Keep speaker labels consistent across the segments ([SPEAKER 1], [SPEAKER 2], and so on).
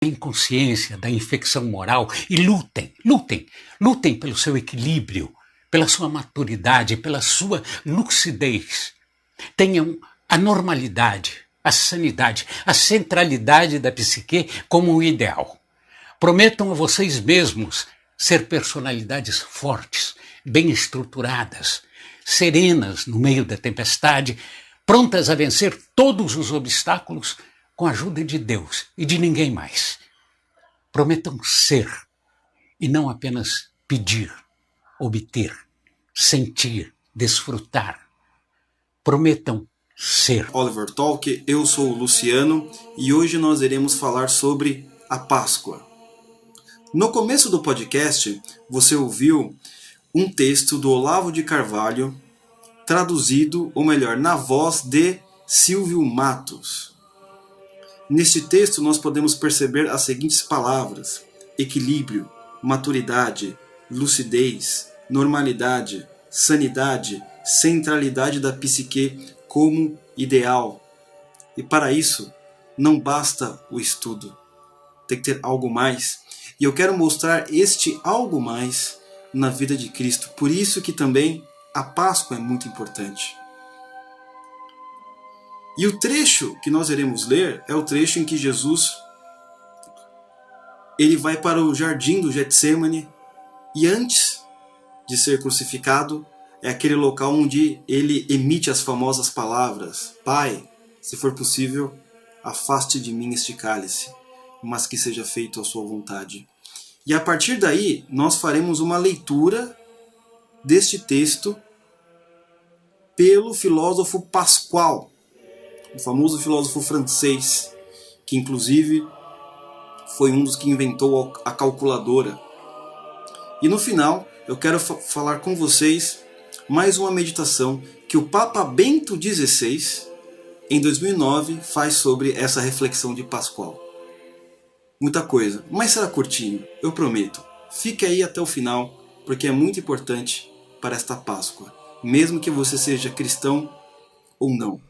[SPEAKER 1] Têm consciência da infecção moral e lutem pelo seu equilíbrio, pela sua maturidade, pela sua lucidez. Tenham a normalidade, a sanidade, a centralidade da psique como um ideal. Prometam a vocês mesmos ser personalidades fortes, bem estruturadas, serenas no meio da tempestade, prontas a vencer todos os obstáculos com a ajuda de Deus e de ninguém mais. Prometam ser e não apenas pedir, obter, sentir, desfrutar. Prometam ser.
[SPEAKER 2] Oliver Talk, eu sou o Luciano e hoje nós iremos falar sobre a Páscoa. No começo do podcast, você ouviu um texto do Olavo de Carvalho, traduzido, ou melhor, na voz de Silvio Matos. Neste texto nós podemos perceber as seguintes palavras: equilíbrio, maturidade, lucidez, normalidade, sanidade, centralidade da psique como ideal. E para isso, não basta o estudo. Tem que ter algo mais. E eu quero mostrar este algo mais na vida de Cristo. Por isso que também a Páscoa é muito importante. E o trecho que nós iremos ler é o trecho em que Jesus ele vai para o jardim do Getsemane e antes de ser crucificado é aquele local onde ele emite as famosas palavras: Pai, se for possível, afaste de mim este cálice, mas que seja feito a sua vontade. E a partir daí nós faremos uma leitura deste texto pelo filósofo Pascal, o famoso filósofo francês, que inclusive foi um dos que inventou a calculadora. E no final, eu quero falar com vocês mais uma meditação que o Papa Bento XVI, em 2009, faz sobre essa reflexão de Pascal. Muita coisa, mas será curtinho, eu prometo. Fique aí até o final, porque é muito importante para esta Páscoa, mesmo que você seja cristão ou não.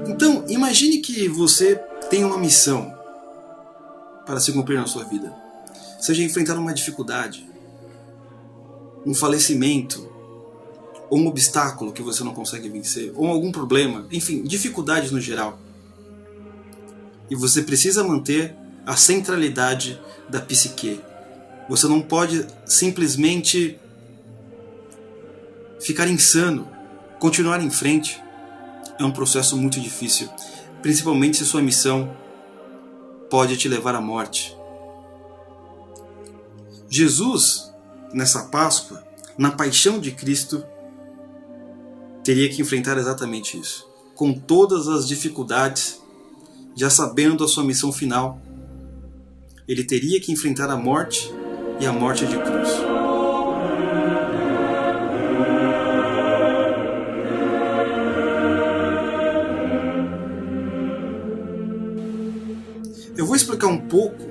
[SPEAKER 2] Então, imagine que você tem uma missão para se cumprir na sua vida. Seja enfrentar uma dificuldade, um falecimento, ou um obstáculo que você não consegue vencer, ou algum problema, enfim, dificuldades no geral. E você precisa manter a centralidade da psique. Você não pode simplesmente ficar insano, continuar em frente. É um processo muito difícil, principalmente se sua missão pode te levar à morte. Jesus, nessa Páscoa, na paixão de Cristo, teria que enfrentar exatamente isso, com todas as dificuldades, já sabendo a sua missão final. Ele teria que enfrentar a morte e a morte de cruz. Eu vou explicar um pouco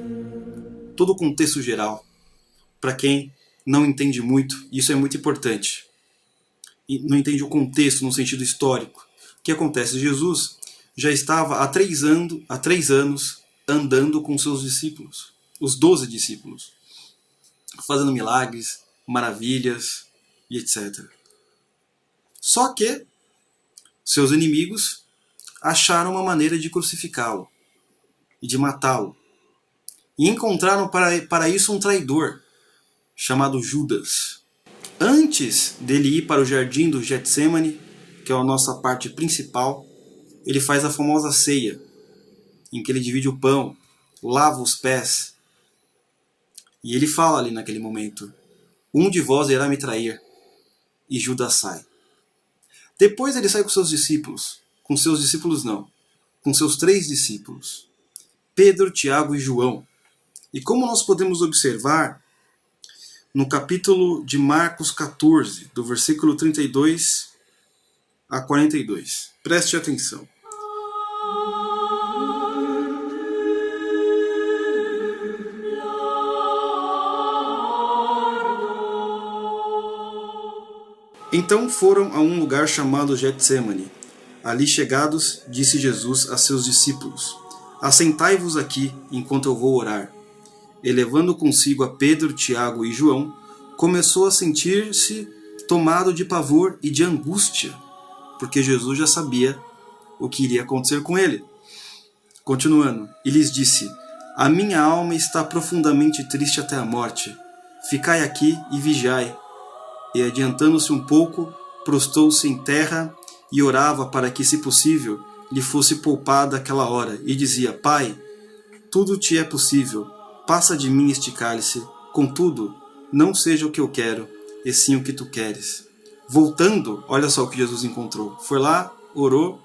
[SPEAKER 2] todo o contexto geral, para quem não entende muito, e isso é muito importante. E não entende o contexto no sentido histórico. O que acontece? Jesus já estava há 3 anos andando com seus discípulos, os 12 discípulos, fazendo milagres, maravilhas e etc. Só que seus inimigos acharam uma maneira de crucificá-lo e de matá-lo. E encontraram para isso um traidor, chamado Judas. Antes dele ir para o jardim do Getsemane, que é a nossa parte principal, ele faz a famosa ceia, em que ele divide o pão, lava os pés, e ele fala ali naquele momento: um de vós irá me trair, e Judas sai. Depois ele sai com seus discípulos, com seus 3 discípulos, Pedro, Tiago e João. E como nós podemos observar, no capítulo de Marcos 14, do versículo 32 a 42. Preste atenção. Então foram a um lugar chamado Getsêmani. Ali chegados, disse Jesus a seus discípulos: Assentai-vos aqui, enquanto eu vou orar. E levando consigo a Pedro, Tiago e João, começou a sentir-se tomado de pavor e de angústia, porque Jesus já sabia o que iria acontecer com ele. Continuando, e lhes disse: A minha alma está profundamente triste até a morte. Ficai aqui e vigiai. E adiantando-se um pouco, prostou-se em terra e orava para que, se possível, lhe fosse poupada aquela hora, e dizia: Pai, tudo te é possível, passa de mim este cálice, contudo, não seja o que eu quero, e sim o que tu queres. Voltando, olha só o que Jesus encontrou. Foi lá, orou,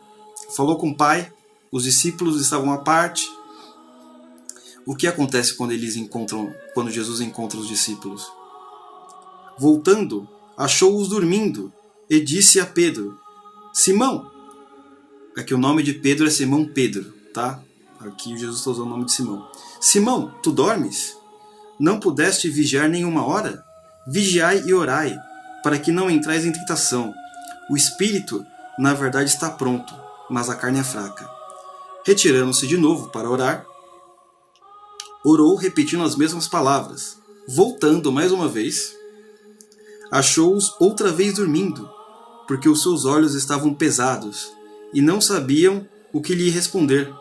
[SPEAKER 2] falou com o Pai, os discípulos estavam à parte. O que acontece quando Jesus encontra os discípulos? Voltando, achou-os dormindo, e disse a Pedro: Simão, aqui o nome de Pedro é Simão Pedro, tá? Aqui Jesus está usando o nome de Simão. Simão, tu dormes? Não pudeste vigiar nenhuma hora? Vigiai e orai, para que não entrais em tentação. O espírito, na verdade, está pronto, mas a carne é fraca. Retirando-se de novo para orar, orou repetindo as mesmas palavras. Voltando mais uma vez, achou-os outra vez dormindo, porque os seus olhos estavam pesados, e não sabiam o que lhe responder.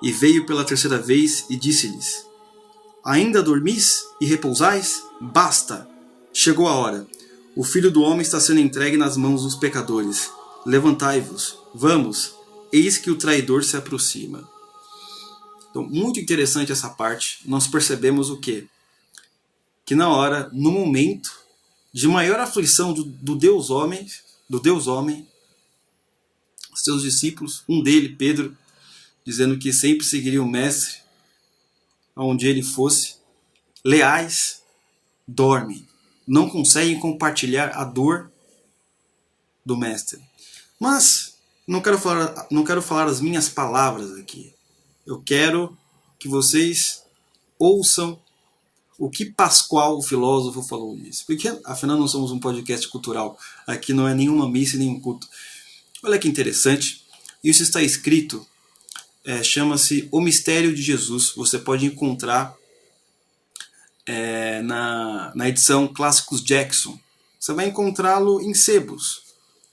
[SPEAKER 2] E veio pela terceira vez e disse-lhes: Ainda dormis e repousais? Basta! Chegou a hora. O Filho do Homem está sendo entregue nas mãos dos pecadores. Levantai-vos, vamos, eis que o traidor se aproxima. Então, muito interessante essa parte. Nós percebemos o quê? Que na hora, no momento de maior aflição do Deus homem, seus discípulos, um dele, Pedro, dizendo que sempre seguiria o mestre aonde ele fosse, leais, dormem, não conseguem compartilhar a dor do mestre. Mas não quero falar as minhas palavras aqui. Eu quero que vocês ouçam o que Pascoal, o filósofo, falou nisso. Porque, afinal, não somos um podcast cultural. Aqui não é nenhuma missa e nenhum culto. Olha que interessante. Isso está escrito, chama-se O Mistério de Jesus. Você pode encontrar na edição Clássicos Jackson. Você vai encontrá-lo em sebos.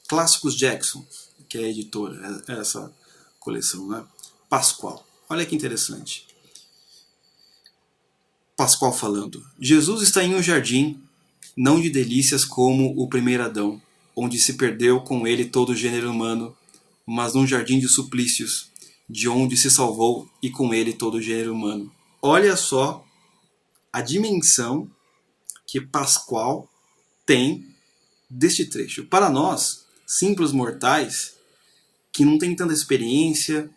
[SPEAKER 2] Clássicos Jackson, que é a editora, essa coleção, né? Pascoal. Olha que interessante. Pascoal falando: Jesus está em um jardim, não de delícias como o primeiro Adão, onde se perdeu com ele todo o gênero humano, mas num jardim de suplícios, de onde se salvou e com ele todo o gênero humano. Olha só a dimensão que Pascoal tem deste trecho. Para nós, simples mortais, que não tem tanta experiência,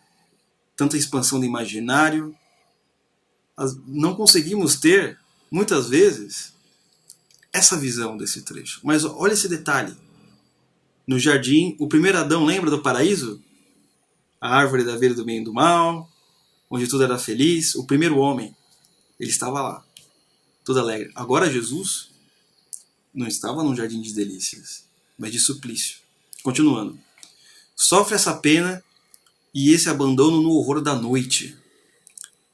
[SPEAKER 2] tanta expansão do imaginário, não conseguimos ter, muitas vezes, essa visão desse trecho. Mas olha esse detalhe. No jardim, o primeiro Adão, lembra do paraíso? A árvore da vida do bem e do mal, onde tudo era feliz. O primeiro homem, ele estava lá, todo alegre. Agora Jesus não estava num jardim de delícias, mas de suplício. Continuando. Sofre essa pena e esse abandono no horror da noite.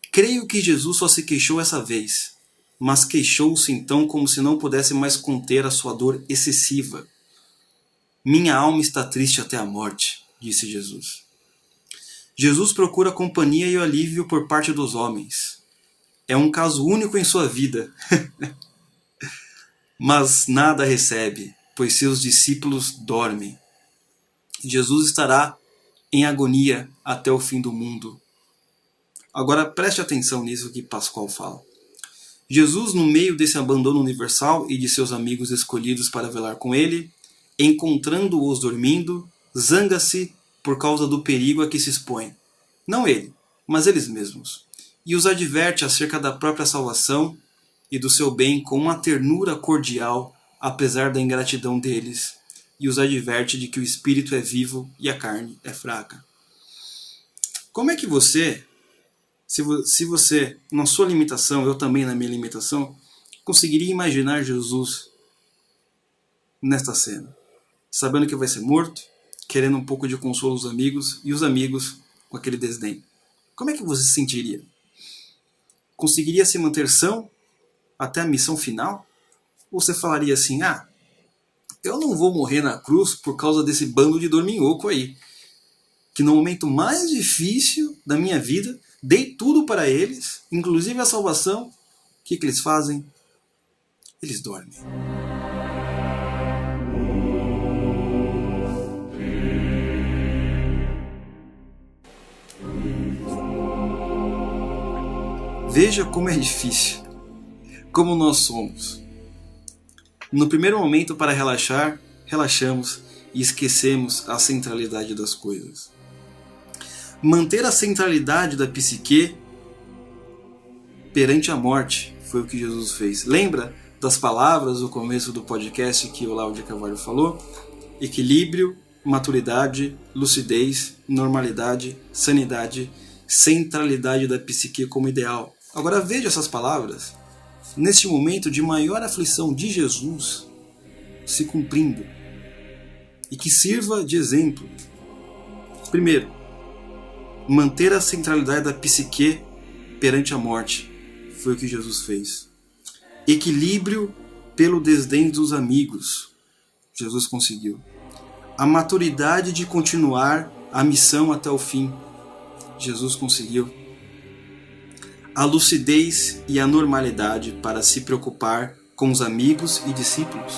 [SPEAKER 2] Creio que Jesus só se queixou essa vez, mas queixou-se então como se não pudesse mais conter a sua dor excessiva. Minha alma está triste até a morte, disse Jesus. Jesus procura companhia e o alívio por parte dos homens. É um caso único em sua vida. Mas nada recebe, pois seus discípulos dormem. Jesus estará em agonia até o fim do mundo. Agora preste atenção nisso que Pascoal fala. Jesus, no meio desse abandono universal e de seus amigos escolhidos para velar com ele, encontrando-os dormindo, zanga-se por causa do perigo a que se expõe. Não ele, mas eles mesmos. E os adverte acerca da própria salvação e do seu bem com uma ternura cordial, apesar da ingratidão deles, e os adverte de que o espírito é vivo e a carne é fraca. Como é que você, se você, na sua limitação, eu também na minha limitação, conseguiria imaginar Jesus nesta cena? Sabendo que vai ser morto, querendo um pouco de consolo aos amigos, e os amigos com aquele desdém. Como é que você se sentiria? Conseguiria se manter são até a missão final? Ou você falaria assim, eu não vou morrer na cruz por causa desse bando de dorminhoco aí, que no momento mais difícil da minha vida, dei tudo para eles, inclusive a salvação. O que eles fazem? Eles dormem. Veja como é difícil, como nós somos. No primeiro momento, para relaxar, relaxamos e esquecemos a centralidade das coisas. Manter a centralidade da psique perante a morte foi o que Jesus fez. Lembra das palavras do começo do podcast que o Olavo de Carvalho falou? Equilíbrio, maturidade, lucidez, normalidade, sanidade, centralidade da psique como ideal. Agora veja essas palavras neste momento de maior aflição de Jesus se cumprindo e que sirva de exemplo. Primeiro, manter a centralidade da psique perante a morte foi o que Jesus fez. Equilíbrio pelo desdém dos amigos, Jesus conseguiu. A maturidade de continuar a missão até o fim, Jesus conseguiu. A lucidez e a normalidade para se preocupar com os amigos e discípulos.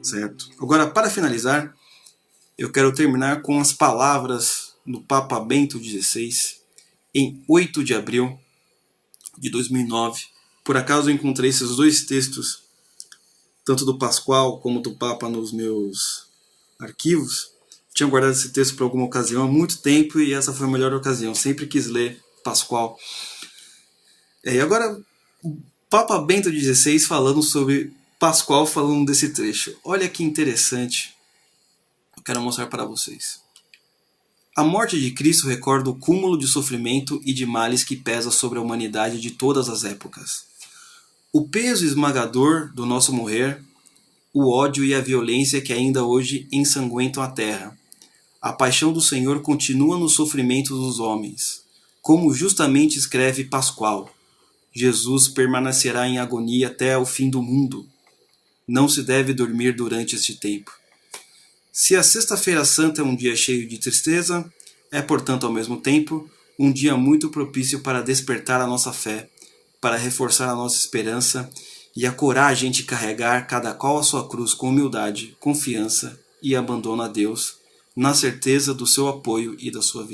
[SPEAKER 2] Certo. Agora, para finalizar, eu quero terminar com as palavras do Papa Bento XVI, em 8 de abril de 2009. Por acaso eu encontrei esses dois textos, tanto do Pascoal como do Papa, nos meus arquivos. Tinha guardado esse texto para alguma ocasião há muito tempo e essa foi a melhor ocasião. Sempre quis ler Pascoal. E agora, o Papa Bento XVI falando sobre Pascoal, falando desse trecho. Olha que interessante. Eu quero mostrar para vocês. A morte de Cristo recorda o cúmulo de sofrimento e de males que pesa sobre a humanidade de todas as épocas. O peso esmagador do nosso morrer, o ódio e a violência que ainda hoje ensanguentam a terra. A paixão do Senhor continua nos sofrimentos dos homens. Como justamente escreve Pascoal, Jesus permanecerá em agonia até o fim do mundo. Não se deve dormir durante este tempo. Se a Sexta-feira Santa é um dia cheio de tristeza, é, portanto, ao mesmo tempo, um dia muito propício para despertar a nossa fé, para reforçar a nossa esperança e a coragem de carregar cada qual a sua cruz com humildade, confiança e abandono a Deus, na certeza do seu apoio e da sua vitória.